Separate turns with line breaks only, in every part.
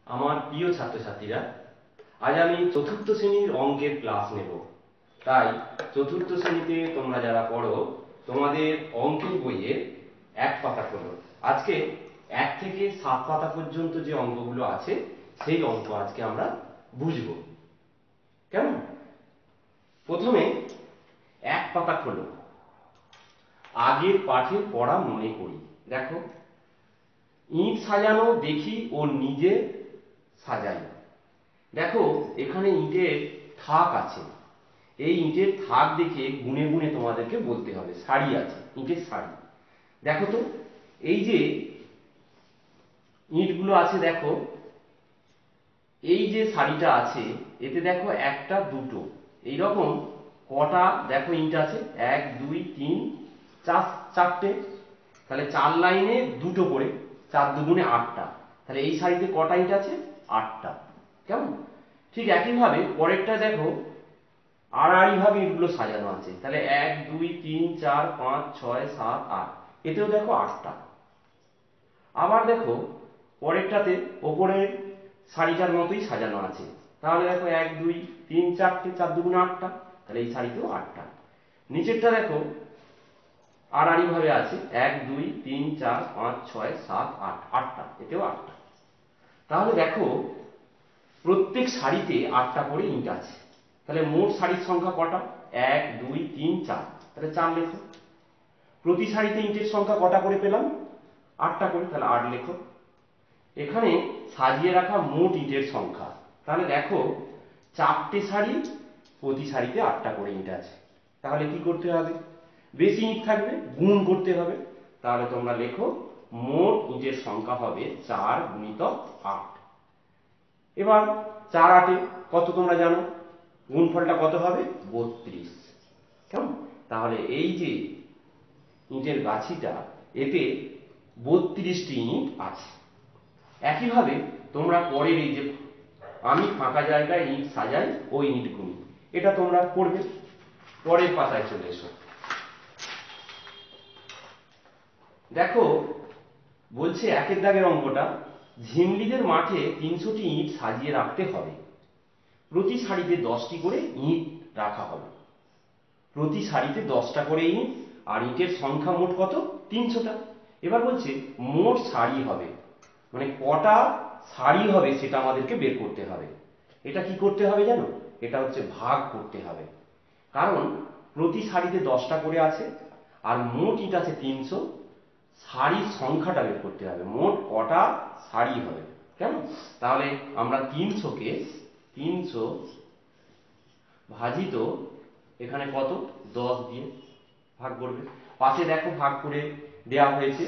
আমার প্রিয় ছাত্রছাত্রীরা, আজ আমি চতুর্থ শ্রেণীর অঙ্কের ক্লাস নেব। তাই চতুর্থ শ্রেণীতে তোমরা যারা পড়ো, তোমাদের অঙ্কের বইয়ের এক পাতা খোলো। আজকে 1 থেকে 7 পাতা পর্যন্ত যে অঙ্কগুলো আছে সেই অঙ্ক আজকে আমরা বুঝব। কেমন? প্রথমে এক পাতা খোলো। আগের পাঠের পড়া মনে করি। দেখো, ইট সাজানো দেখি ও নিজে সাজাই। দেখো, এখানে ইটের থাক আছে। এই ইটের থাক দেখে গুনে গুনে তোমাদেরকে বলতে হবে। সারি আছে, ইটের সারি। দেখো তো, এই যে ইটগুলো আছে, দেখো এই যে সারিটা আছে, এতে দেখো একটা দুটো এইরকম কটা দেখো ইট আছে, 1 2 3 4, চারটে। তাহলে 4 লাইনে দুটো করে, 4 দুগুণে 8টা। তাহলে এই সারিতে কটা ইট আছে? 8টা। কেমন? ঠিক একইভাবে পরেরটা দেখো, আড়াআড়ি ভাবে ইটগুলো সাজানো আছে। তাহলে 1 2 3 4 5 6 7 8, এতেও দেখো 8টা। আবার দেখো পরেরটাতে ওপরের সারিটার মতোই সাজানো আছে। তাহলে দেখো 1 2 3 4টে, 4 দুগুণে 8টা। তাহলে এই সারিতেও 8টা। নিচেরটা দেখো আড়াআড়ি ভাবে আছে, 1 2 3 4 5 6 7 8, 8টা, এতেও 8টা। তাহলে দেখো প্রত্যেক সারিতে 8টা করে ইট আছে। তাহলে মোট সারির সংখ্যা কটা? 1 2 3 4। তাহলে 4 লেখো। প্রতি সারিতে ইটের সংখ্যা কটা করে পেলাম? 8টা করে। তাহলে 8 লেখো। এখানে সাজিয়ে রাখা মোট ইটের সংখ্যা। তাহলে দেখো 4টে সারি, প্রতি সারিতে 8টা করে ইট আছে। তাহলে কি করতে হবে? বেশি ইট থাকবে, গুণ করতে হবে। তাহলে তোমরা লেখো মোট ইটের সংখ্যা হবে 4 গুণিতক 8। এবার 4 8 কত তোমরা জানো? গুণফলটা কত হবে? 32। কেমন? তাহলে এই যে ইটের গাছিটা, এতে 32টি ইট আছে। একইভাবে তোমরা পরের এই যে আমি ফাঁকা জায়গায় ইট সাজাই ও ইট গুনি, এটা তোমরা করবে। পরের পাতায় চলে এসো। দেখো বলছে একের দাগের অঙ্কটা, ঝিমলিদের মাঠে 300টি ইট সাজিয়ে রাখতে হবে। প্রতি সারিতে 10টি করে ইট রাখা হবে। প্রতি সারিতে 10টা করে ইট, আর ইটের সংখ্যা মোট কত? 300টা। এবার বলছে মোট সারি হবে, মানে কটা সারি হবে সেটা আমাদেরকে বের করতে হবে। এটা কি করতে হবে জানো? এটা হচ্ছে ভাগ করতে হবে। কারণ প্রতি সারিতে 10টা করে আছে, আর মোট ইট আছে 300। সারির সংখ্যাটা বের করতে হবে, মোট কটা সারি হবে। কেমন? তাহলে আমরা 300কে 300 ভাজিত এখানে কত? 10 দিয়ে ভাগ করবে। পাশে দেখো ভাগ করে দেয়া হয়েছে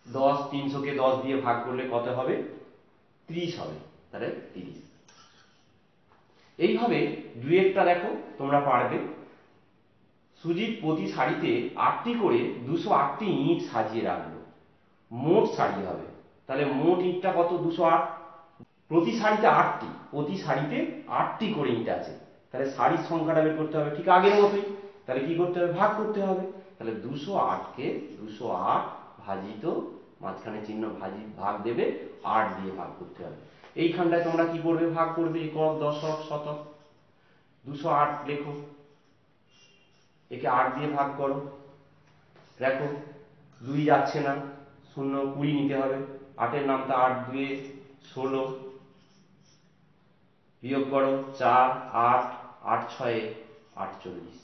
10। 300কে 10 দিয়ে ভাগ করলে কত হবে? 30 হবে। তাহলে 30। এইভাবে দুই একটা দেখো তোমরা পারবে। সুজিত প্রতি সারিতে 8টি করে 208টি ইট সাজিয়ে রাখলো। মোট সারি হবে। তাহলে মোট ইটটা কত? 208। প্রতি সারিতে 8টি, প্রতি সারিতে 8টি করে ইট আছে। তাহলে সারির সংখ্যাটা বের করতে হবে ঠিক আগের মতোই। তাহলে কি করতে হবে? ভাগ করতে হবে। তাহলে 208কে 208 ভাজিত, মাঝখানে চিহ্ন ভাগ দেবে, 8 দিয়ে ভাগ করতে হবে। এইখানটায় তোমরা কি করবে? ভাগ করবে। একক, দশক, শতক। 208 লেখো, একে 8 দিয়ে ভাগ করো। দেখো 2 যাচ্ছে না, 0 20 নিতে হবে। 8-এর নামটা 8 2 16, বিয়োগ করো 4 8 8 6 48,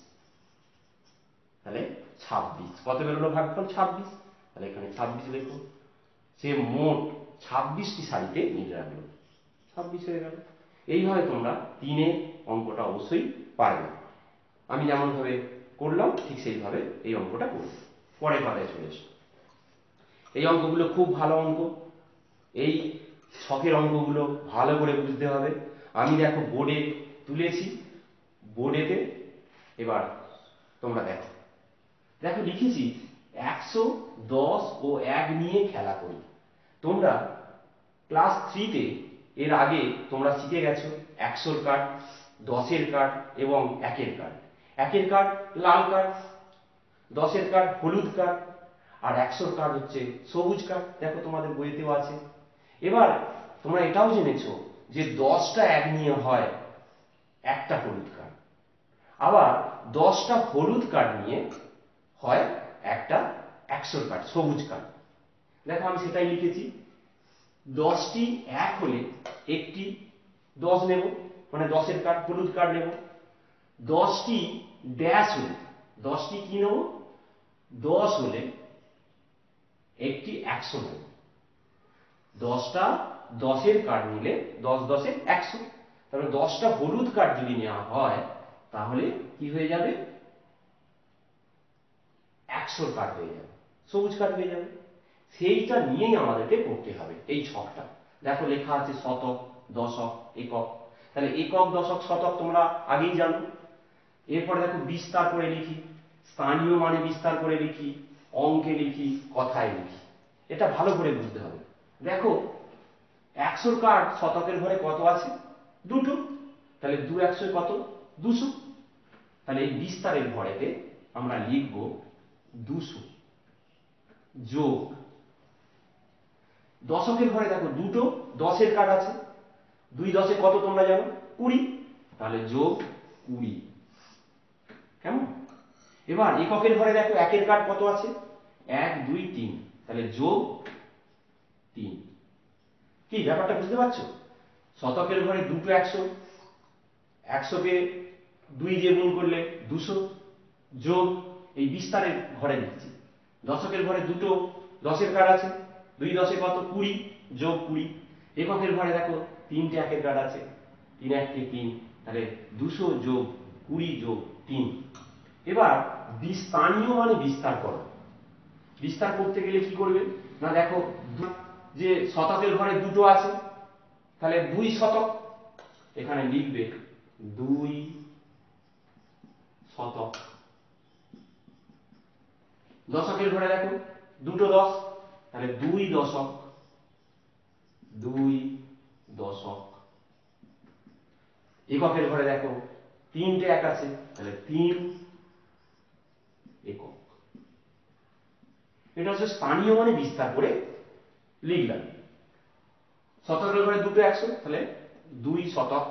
তাহলে 26। কত বেরোলো ভাগফল? 26। তাহলে এখানে 26 লেখো। সে মোট 26টি সারিতে ইট রাখলো, 26 হয়ে গেল। এইভাবে তোমরা 3-এর অঙ্কটা অবশ্যই পারবে। আমি যেমন ভাবে করলাম ঠিক সেইভাবে এই অঙ্কটা করবে। পরের পাতায় চলে এসো। এই অঙ্কগুলো খুব ভালো অঙ্ক। এই ছকের অঙ্কগুলো ভালো করে বুঝতে হবে। আমি দেখো বোর্ডে তুলেছি, বোর্ডেতে এবার তোমরা দেখো। দেখো লিখেছি 100, 10 ও 1 নিয়ে খেলা করি। তোমরা ক্লাস 3-তে এর আগে তোমরা শিখে গেছো 100-র কার্ড, 10-এর কার্ড এবং 1-এর কার্ড। 1-এর কার্ড লাল কার্ড, 10-এর কার্ড হলুদ কার্ড, আর 100-র কার্ড হচ্ছে সবুজ কার্ড। দেখো তোমাদের বইতেও আছে। এবার তোমরা এটাও জেনেছো যে 10টা এক নিয়ে হয় একটা হলুদ কার্ড, আবার 10টা হলুদ কার্ড নিয়ে হয় একটা 100 কার্ড, সবুজ কার্ড। দেখো আমি সেটাই লিখেছি, 10টি এক হলে একটি 10 নেব, মানে 10-এর কার্ড, হলুদ কার্ড নেব। 10টি ড্যাশ হলে, 10টি কি নেব, 10 হলে একটি 100 নেব। 10টা 10-এর কার্ড নিলে 10 10-এ 100, তাহলে 10টা হলুদ কার্ড যদি নেওয়া হয় তাহলে কি হয়ে যাবে, 100 কার্ড হয়ে যাবে, সবুজ কার্ড হয়ে যাবে। সেইটা নিয়েই আমাদেরকে করতে হবে এই ছকটা। দেখো লেখা আছে শতক, দশক, একক। তাহলে একক, দশক, শতক তোমরা আগেই জানো। এরপরে দেখো বিস্তার করে লিখি, স্থানীয় মানে বিস্তার করে লিখি, অঙ্কে লিখি, কথায় লিখি। এটা ভালো করে বুঝতে হবে। দেখো 100 কার্ড শতকের ঘরে কত আছে, দুটো, তাহলে 2 100 কত, 200। তাহলে এই বিস্তারের ঘরেতে আমরা লিখব 200 যোগ, দশকের ঘরে দেখো দুটো 10-এর কার্ড আছে, 2 10-এ কত তোমরা জানো, 20, তাহলে যোগ 20। কেমন? এবার এককের ঘরে দেখো 1-এর কার্ড কত আছে, 1 2 3, তাহলে যোগ 3। কি ব্যাপারটা বুঝতে পারছো? শতকের ঘরে দুটো 100, 100-কে 2 দিয়ে গুণ করলে 200, যোগ এই বিস্তারের ঘরে দিচ্ছি, দশকের ঘরে দুটো 10-এর কার্ড আছে, 2 10-এ কত, 20, যোগ 20। এককের ঘরে দেখো 3টে 1-এর কার্ড আছে, 3 1 3, তাহলে 200 যোগ 20 যোগ 3। এবার স্থানীয় মানে বিস্তার করো। বিস্তার করতে গেলে কি করবে না, দেখো যে শতকের ঘরে দুটো আছে, তাহলে 2 শতক, এখানে লিখবে 2 শতক। দশকের ঘরে দেখো দুটো 10, তাহলে 2 দশক, 2 দশক। এককের ঘরে দেখো 3টে 1 আছে, তাহলে 3 একক। এটা হচ্ছে স্থানীয় মানে বিস্তার করে লিখলাম। শতকের ঘরে দুটো 100, তাহলে 2 শতক।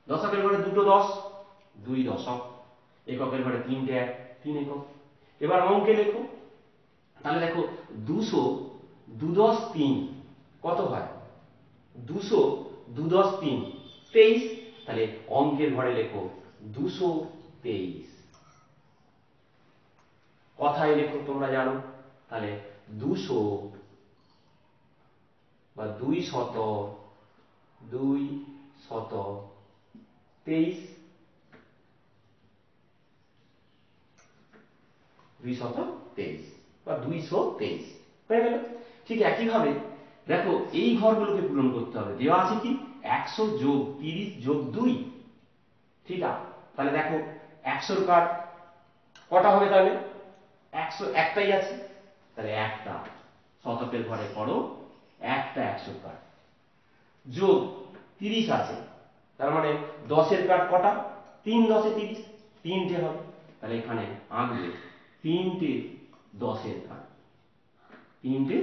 দশকের ঘরে দুটো 10, 2 দশক। এককের ঘরে 3টে 1, 3 একক। এবার অঙ্কে লেখো, তাহলে দেখো 200 2 10 3 কত হয়, 200 2 10 3 23, তাহলে অঙ্কের ঘরে লেখো 223। কথায় লেখো তোমরা জানো, তাহলে 200 বা 2 শত 23, 223 বা 223 হয়ে গেল। ঠিক একইভাবে দেখো এই ঘরগুলোকে পূরণ করতে হবে। দেওয়া আছে কি 100 যোগ 30 যোগ 2, ঠিক আছে? তাহলে দেখো 100-র কার্ড কটা হবে, তাহলে 100 একটাই আছে, তাহলে একটা শতকের ঘরে করো একটা 100 কার্ড, যোগ 30 আছে, তার মানে 10-এর কার্ড কটা, 3 10-এ 30, 3টে হবে, তাহলে এখানে আঁকবে 3টে 10-এর কার্ড, 3টে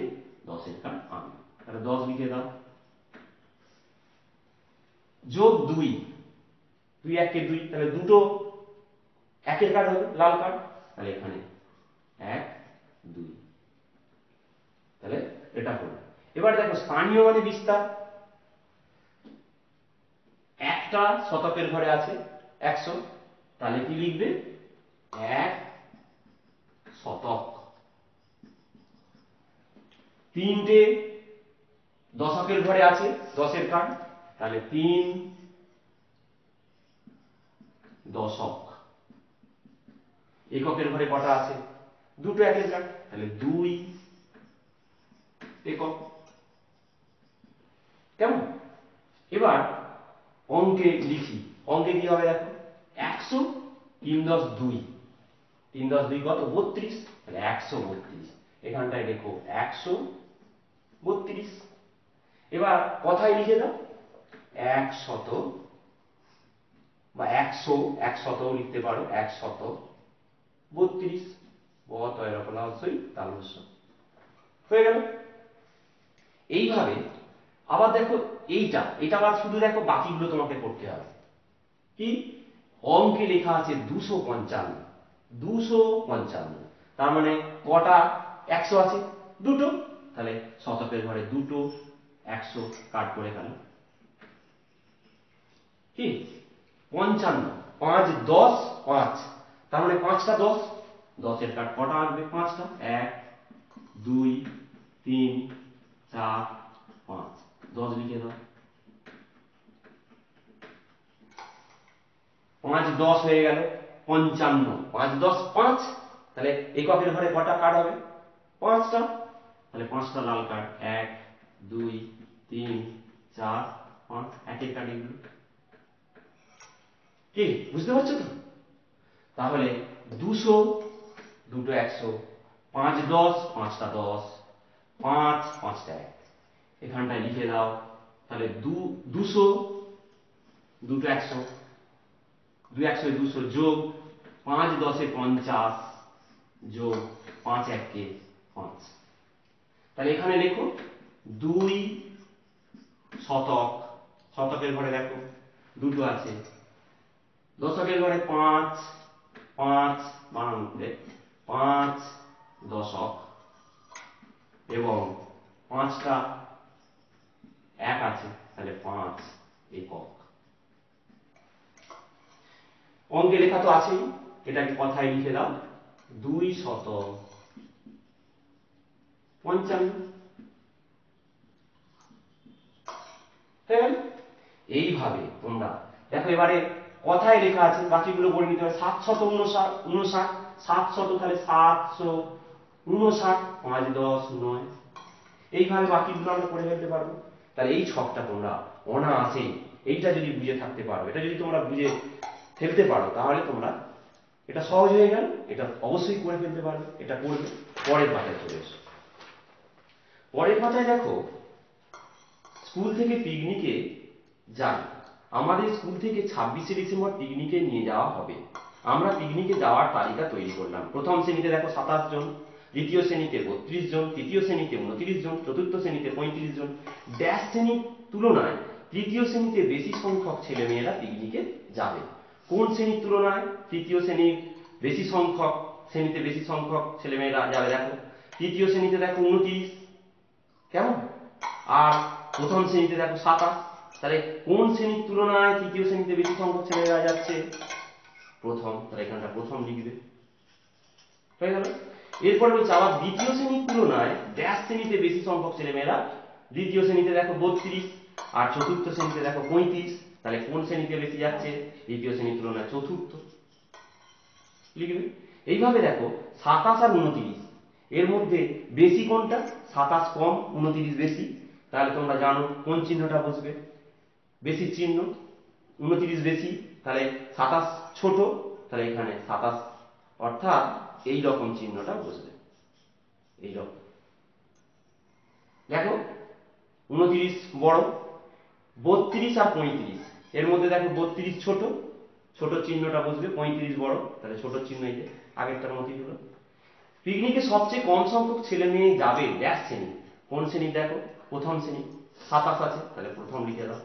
10-এর কার্ড আঁকবে, তাহলে 10 লিখে দাও, যোগ 2 2 1 কে 2, তাহলে দুটো 1-এর কার্ড হবে, লাল কার্ড, তাহলে এখানে 1 2, তাহলে এটা হলো। এবার দেখো স্থানীয় মানে বিস্তার, একটা শতকের ঘরে আছে 100, তাহলে কি লিখবে 1 শতক। 3টে দশকের ঘরে আছে 10-এর কার্ড, তাহলে 3 দশক। এককের ঘরে কটা আছে, দুটো 1-এর কার্ড, তাহলে 2 একক। কেমন? এবার অঙ্কে লিখি, অঙ্কে কি হবে দেখো 100 3 10 2, 3 10 2 কত, 32, তাহলে 132, এখানটায় দেখো 132। এবার কথায় লিখে দাও 1 শত বা 100, 1 শতও লিখতে পারো, 1 শত 32, বতয় রকলাসই তালস্য, হয়ে গেল। এইভাবে আবার দেখো এইটা, এটা আবার শুধু দেখো, বাকিগুলো তোমাকে করতে হবে। কি অঙ্কে লেখা আছে 255, 255, তার মানে কটা 100 আছে? দুটো, তাহলে শতকের ঘরে দুটো 100 কাট করে ফেলো। কি 55, 5 10 5, তার মানে 5টা 10, 10-এর কাট কটা আসবে? 5টা, 1 2 3 4 5, 10 লিখে দাও। 5 10 হয়ে গেল 55, 5 10 5, তাহলে এককের ঘরে কটা কাট হবে? 5টা, তাহলে 5টা লাল কার্ড, 1 2 3 4 5, একের কার্ড এগুলো। কি বুঝতে পারছো তো? তাহলে 200, দুটো 100, 5 10, 5টা 10, 5 5টা 1, এখানটায় লিখে দাও। তাহলে 200, দুটো 100, 2 100 200 যোগ 5 10 50 যোগ 5 1 5, তাহলে এখানে লেখো 2 শতক, শতকের ঘরে দেখো দুটো আছে, দশকের ঘরে 5 5 বানান করে 5 দশক, এবং 5টা 1 আছে, তাহলে 5 একক। অঙ্কে লেখা তো আছেই, এটাকে কথায় লিখে দাও 255। এইভাবে তোমরা দেখো, এবারে কথায় লেখা আছে, বাকিগুলো করে নিতে হবে। 759, 700, তাহলে 759, 5 10 9, এইভাবে বাকিগুলো আমরা করে ফেলতে পারবো। তাহলে এই ছকটা তোমরা অনায়াসেই, এইটা যদি বুঝে থাকতে পারো, এটা যদি তোমরা বুঝে ফেলতে পারো, তাহলে তোমরা এটা সহজ হয়ে গেল, এটা অবশ্যই করে ফেলতে পারবে। এটা করবে। পরের পাতায় চলে এসো। পরের পাতায় দেখো, স্কুল থেকে পিকনিকে যাই। আমাদের স্কুল থেকে 26শে ডিসেম্বর পিকনিকে নিয়ে যাওয়া হবে। আমরা পিকনিকে যাওয়ার তালিকা তৈরি করলাম। প্রথম শ্রেণীতে দেখো 27 জন, দ্বিতীয় শ্রেণীতে 32 জন, তৃতীয় শ্রেণীতে 29 জন, চতুর্থ শ্রেণীতে 35 জন। ড্যাশ শ্রেণীর তুলনায় তৃতীয় শ্রেণীতে বেশি সংখ্যক ছেলেমেয়েরা পিকনিকে যাবে। কোন শ্রেণীর তুলনায় তৃতীয় শ্রেণীর বেশি সংখ্যক, শ্রেণীতে বেশি সংখ্যক ছেলেমেয়েরা যাবে? দেখো তৃতীয় শ্রেণীতে দেখো 29, কেমন, আর প্রথম শ্রেণীতে দেখো 27, তাহলে কোন শ্রেণীর তুলনায় তৃতীয় শ্রেণীতে বেশি সংখ্যক ছেলেমেয়েরা যাচ্ছে? প্রথম, তাহলে এখানটা প্রথম লিখবে। হয়ে গেল। এরপরে বলছে আবার দ্বিতীয় শ্রেণীর তুলনায় ড্যাশ শ্রেণীতে বেশি সংখ্যক ছেলেমেয়েরা, দ্বিতীয় শ্রেণীতে দেখো 32, আর চতুর্থ শ্রেণীতে দেখো 35, তাহলে কোন শ্রেণীতে বেশি যাচ্ছে? দ্বিতীয় শ্রেণীর তুলনায় চতুর্থ লিখবে। এইভাবে দেখো 27 আর 29, এর মধ্যে বেশি কোনটা? 27 কম, 29 বেশি, তাহলে তোমরা জানো কোন চিহ্নটা বসবে? বেশি চিহ্ন। 29 বেশি, তাহলে 27 ছোট, তাহলে এখানে 27, অর্থাৎ এই রকম চিহ্নটা বসবে। এই রকম দেখো 29 বড়, 32 আর 35, এর মধ্যে দেখো 32 ছোট, ছোট চিহ্নটা বসবে, 35 বড়, তাহলে ছোট চিহ্ন এই যে আগেরটার মতোই হলো। পিকনিকে সবচেয়ে কম সংখ্যক ছেলে মেয়ে যাবে ড্যাশ শ্রেণী। কোন শ্রেণী? দেখো প্রথম শ্রেণী, 27 আছে, তাহলে প্রথম লিখে দাও।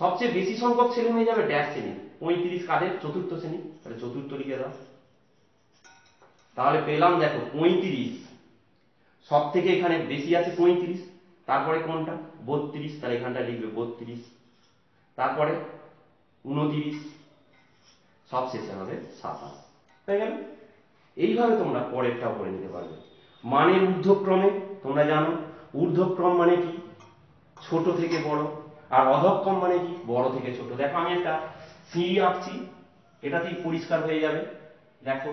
সবচেয়ে বেশি সংখ্যক ছেলে মেয়ে যাবে ড্যাশ শ্রেণী, 35 কাদের? চতুর্থ শ্রেণী, তাহলে চতুর্থ লিখে দাও। তাহলে পেলাম দেখো 35, সব থেকে এখানে বেশি আছে 35, তারপরে কোনটা? 32, তাহলে এখানটা লিখবে 32, তারপরে 29, সব শেষে হবে 27। হয়ে গেল। এইভাবে তোমরা পরেরটাও করে নিতে পারবে। মানের ঊর্ধ্বক্রমে তোমরা জানো, ঊর্ধ্বক্রম মানে কি? ছোট থেকে বড়, আর অধক্রম মানে কি? বড় থেকে ছোট। দেখো আমি একটা সিঁড়ি আঁকছি, এটাতেই পরিষ্কার হয়ে যাবে। দেখো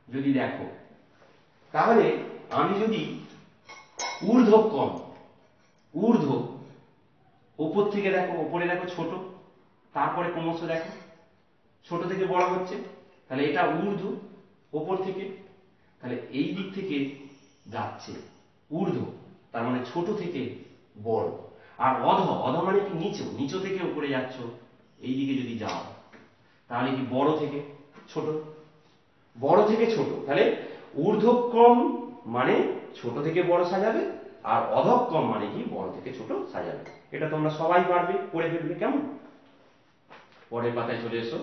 যদি দেখো, তাহলে আমি যদি ঊর্ধ্বক্রম, ঊর্ধ্ব উপর থেকে দেখো, উপরে দেখো ছোট, তারপরে ক্রমশ দেখো ছোট থেকে বড় হচ্ছে, তাহলে এটা ঊর্ধ্ব উপর থেকে, তাহলে এই দিক থেকে যাচ্ছে ঊর্ধ্ব, তার মানে ছোট থেকে বড়। আর অধ, অধ মানে কি? নিচু, নিচু থেকে উপরে যাচ্ছ, এই দিকে যদি যাও, তাহলে কি বড় থেকে ছোট। বড় থেকে ছোট, তাহলে ঊর্ধ্বক্রম মানে ছোট থেকে বড় সাজাবে, আর অধক্রম মানে কি বড় থেকে ছোট সাজাবে। এটা তোমরা সবাই পারবে, করে ফেলবে। কেমন? পরের পাতায় চলে এসো।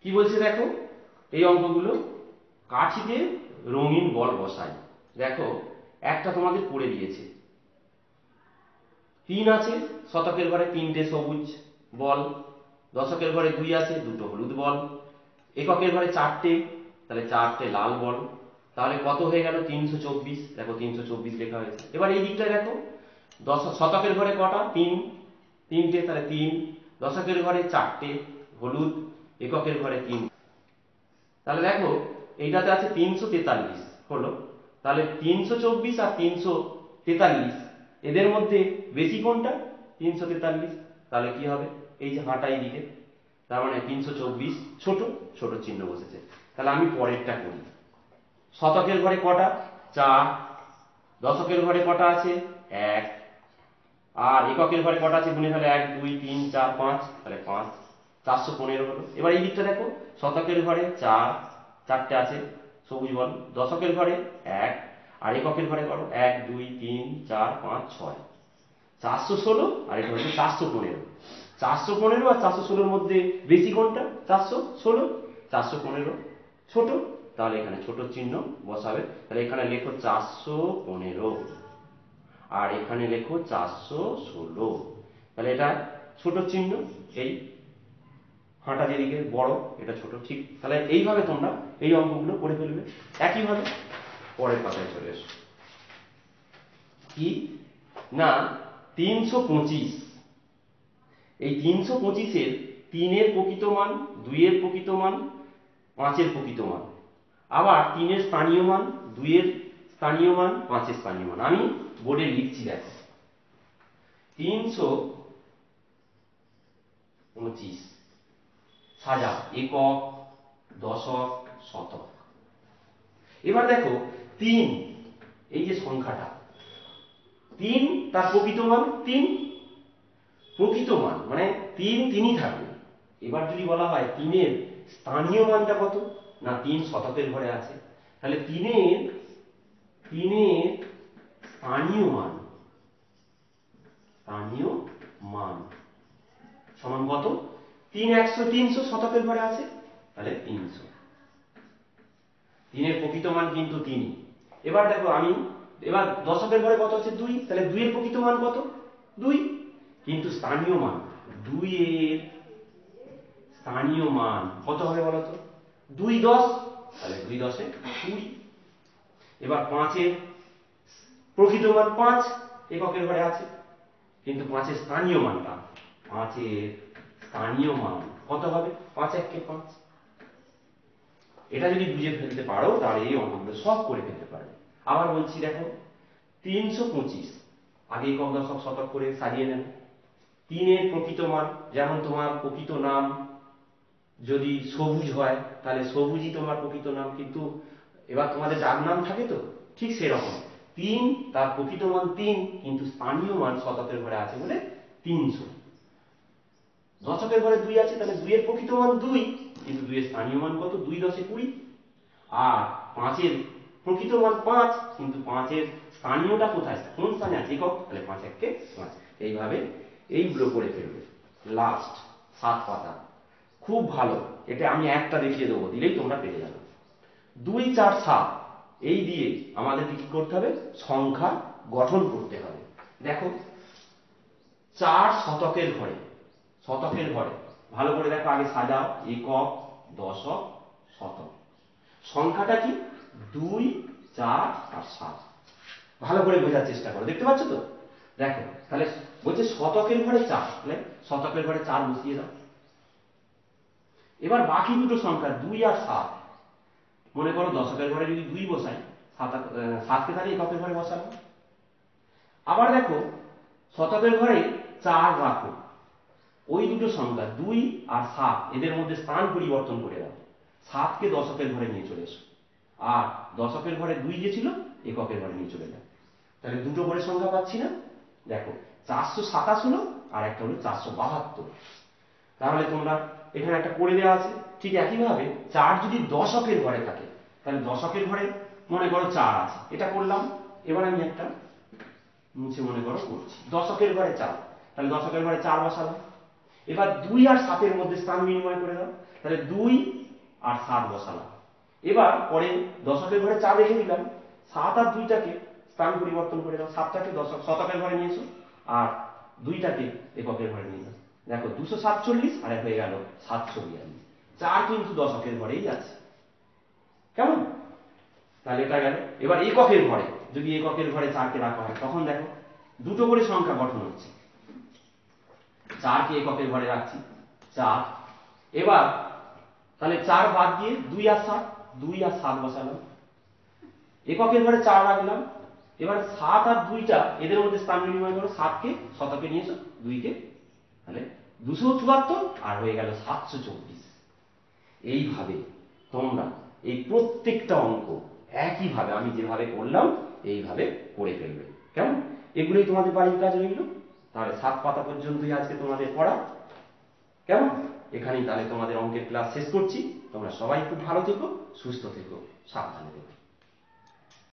কি বলছে দেখো, এই অঙ্কগুলো কাঠিতে রঙিন বল বসাই। দেখো একটা তোমাদের পড়ে দিয়েছে, 3 আছে, শতকের ঘরে 3টে সবুজ বল, দশকের ঘরে 2 আছে, 2টো হলুদ বল, এককের ঘরে 4টে, তাহলে 4টে লাল বল। তাহলে কত হয়ে গেল? 324। দেখো 324 লেখা হয়েছে। এবার এই দিকটা দেখো, শতকের ঘরে কটা? 3টে, তাহলে 3, দশকের ঘরে 4টে হলুদ, এককের ঘরে 3। তাহলে দেখো এইটাতে আছে 343 হলো। তাহলে 324 আর 343 এদের মধ্যে বেশি কোনটা? 343। তাহলে কি হবে? এই যে হাঁটা এই দিকে, তার মানে 324 ছোট, ছোট চিহ্ন বসেছে। তাহলে আমি পরেরটা করি। শতকের ঘরে কটা? 4, দশকের ঘরে কটা আছে? 1, আর এককের ঘরে কটা আছে গুনে ফেলে? 1 2 3 4 5, তাহলে 5, 415 হলো। এবার এই দিকটা দেখো, শতকের ঘরে 4টে আছে সবুজ বল, দশকের ঘরে 1, আর এককের ঘরে কত? 1 2 3 4 5 6, 416, আর এটা হচ্ছে 415। 415 আর 416 মধ্যে বেশি কোনটা? 416। 415 ছোট, তাহলে এখানে ছোট চিহ্ন বসাবে। তাহলে এখানে লেখো 415, আর এখানে লেখো 416। তাহলে এটা ছোট চিহ্ন, এই হাঁটা যেদিকে বড় এটা ছোট, ঠিক। তাহলে এইভাবে তোমরা এই অঙ্কগুলো করে ফেলবে একইভাবে। পরের পাতায় চলে এসো। কি না, 325। এই 325-এর 3-এর প্রকৃত মান, 2-এর প্রকৃত মান, 5-এর প্রকৃত মান, আবার 3-এর স্থানীয় মান, 2-এর স্থানীয় মান, 5-এর স্থানীয় মান। আমি বোর্ডে লিখছি দেখো, 325 সাজা একক, দশক, শতক। এবার দেখো 3, এই যে সংখ্যাটা 3, তার প্রকৃত মান 3, প্রকৃত মান মানে 3 3ই থাকবে। এবার যদি বলা হয় 3-এর স্থানীয় মানটা কত, না 3 শতকের ঘরে আছে, তাহলে 3-এর স্থানীয় মান, স্থানীয় মান সমান কত? 3 100 300 শতকের ঘরে আছে, তাহলে 300। 3-এর প্রকৃত মান কিন্তু 3ই। এবার দেখো আমি, এবার দশকের ঘরে কত আছে? 2, তাহলে 2-এর প্রকৃত মান কত? 2, কিন্তু স্থানীয় মান 2-এর স্থানীয় মান কত হবে বলো তো? 2 10, তাহলে 2 10 20। এবার 5-এর প্রকৃত মান 5, এককের ঘরে আছে, কিন্তু 5-এর স্থানীয় মানটা, 5-এর স্থানীয় মান কত হবে? 5 1 কে 5। এটা যদি বুঝে ফেলতে পারো তাহলে এই অঙ্কগুলো সব করে ফেলতে পারবে। আবার বলছি দেখো, 325 আগে একক দশক শতক করে সাজিয়ে নেবে। 3-এর প্রকৃত মান, যেমন তোমার প্রকৃত নাম যদি সবুজ হয় তাহলে সবুজই তোমার প্রকৃত নাম, কিন্তু এবার তোমাদের ডাক নাম থাকে তো, ঠিক সেরকম 3, তার প্রকৃত মান 3, কিন্তু স্থানীয় মান শতকের ঘরে আছে বলে 300। দশকের ঘরে 2 আছে, তাহলে 2-এর প্রকৃত মান 2, কিন্তু 2-এর স্থানীয় মান কত? 2 10 20। আর 5-এর প্রকৃত মান 5, কিন্তু 5-এর স্থানীয়টা কোথায়, কোন স্থানে আছে? একক, তাহলে 5 1 কে 5। এইভাবে এইগুলো করে ফেলবে। লাস্ট 7 পাতা, খুব ভালো। এটা আমি একটা দেখিয়ে দেবো, দিলেই তোমরা পেরে যাবে। 2 4 7 এই দিয়ে আমাদেরকে কি করতে হবে? সংখ্যা গঠন করতে হবে। দেখো 4 শতকের ঘরে, শতকের ঘরে ভালো করে দেখো, আগে সাজাও, একক, দশক, শতক। সংখ্যাটা কি? 2 4 আর 7। ভালো করে বোঝার চেষ্টা করো, দেখতে পাচ্ছ তো? দেখো তাহলে বলছে শতকের ঘরে 4, তাহলে শতকের ঘরে 4 বসিয়ে দাও। এবার বাকি দুটো সংখ্যা 2 আর 7, মনে করো দশকের ঘরে যদি 2 বসাই, 7কে তাহলে এককের ঘরে বসাবো। আবার দেখো শতকের ঘরে 4 রাখো, ওই দুটো সংখ্যা 2 আর 7 এদের মধ্যে স্থান পরিবর্তন করে দাও, 7কে দশকের ঘরে নিয়ে চলে এসো, আর দশকের ঘরে 2 যে ছিল এককের ঘরে নিয়ে চলে যাও। তাহলে দুটো করে সংখ্যা পাচ্ছি না? দেখো 427 হলো, আর একটা হলো 472। তাহলে তোমরা এখানে একটা করে দেওয়া আছে, ঠিক একইভাবে 4 যদি দশকের ঘরে থাকে, তাহলে দশকের ঘরে মনে করো 4 আছে, এটা করলাম। এবার আমি একটা নিচে মনে করো করছি দশকের ঘরে 4, তাহলে দশকের ঘরে 4 বসালাম। এবার 2 আর 7 এর মধ্যে স্থান বিনিময় করে দাও, তাহলে 2 আর 7 বসালাম। এবার পরে দশকের ঘরে 4 রেখে দিলাম, 7 আর 2টাকে স্থান পরিবর্তন করে দাও, 7টাকে শতকের ঘরে নিয়েছো আর 2টাকে এককের ঘরে নিয়ে যাও। দেখো 247 আর এক হয়ে গেল 742। 4 কিন্তু দশকের ঘরেই আছে, কেমন? তাহলে এটা গেল। এবার এককের ঘরে, যদি এককের ঘরে 4কে রাখা হয় তখন দেখো দুটো করে সংখ্যা গঠন হচ্ছে। 4কে এককের ঘরে রাখছি 4। এবার তাহলে 4 বাদ দিয়ে 2 আর 7, 2 আর 7 বসালাম। এককের ঘরে 4 রাখলাম। এবার 7 আর 2টা এদের মধ্যে স্থান বিনিময় করো, 7কে শতকে নিয়েছো, 2কে, তাহলে 274 আর হয়ে গেল 724। এইভাবে তোমরা এই প্রত্যেকটা অঙ্ক একইভাবে আমি যেভাবে করলাম এইভাবে করে ফেলবে, কেমন? এগুলোই তোমাদের বাড়ির কাজ রইল। তাহলে 7 পাতা পর্যন্তই আজকে তোমাদের পড়া, কেমন? এখানেই তাহলে তোমাদের অঙ্কের ক্লাস শেষ করছি। তোমরা সবাই খুব ভালো থেকো, সুস্থ থেকো, সাবধানে থেকো।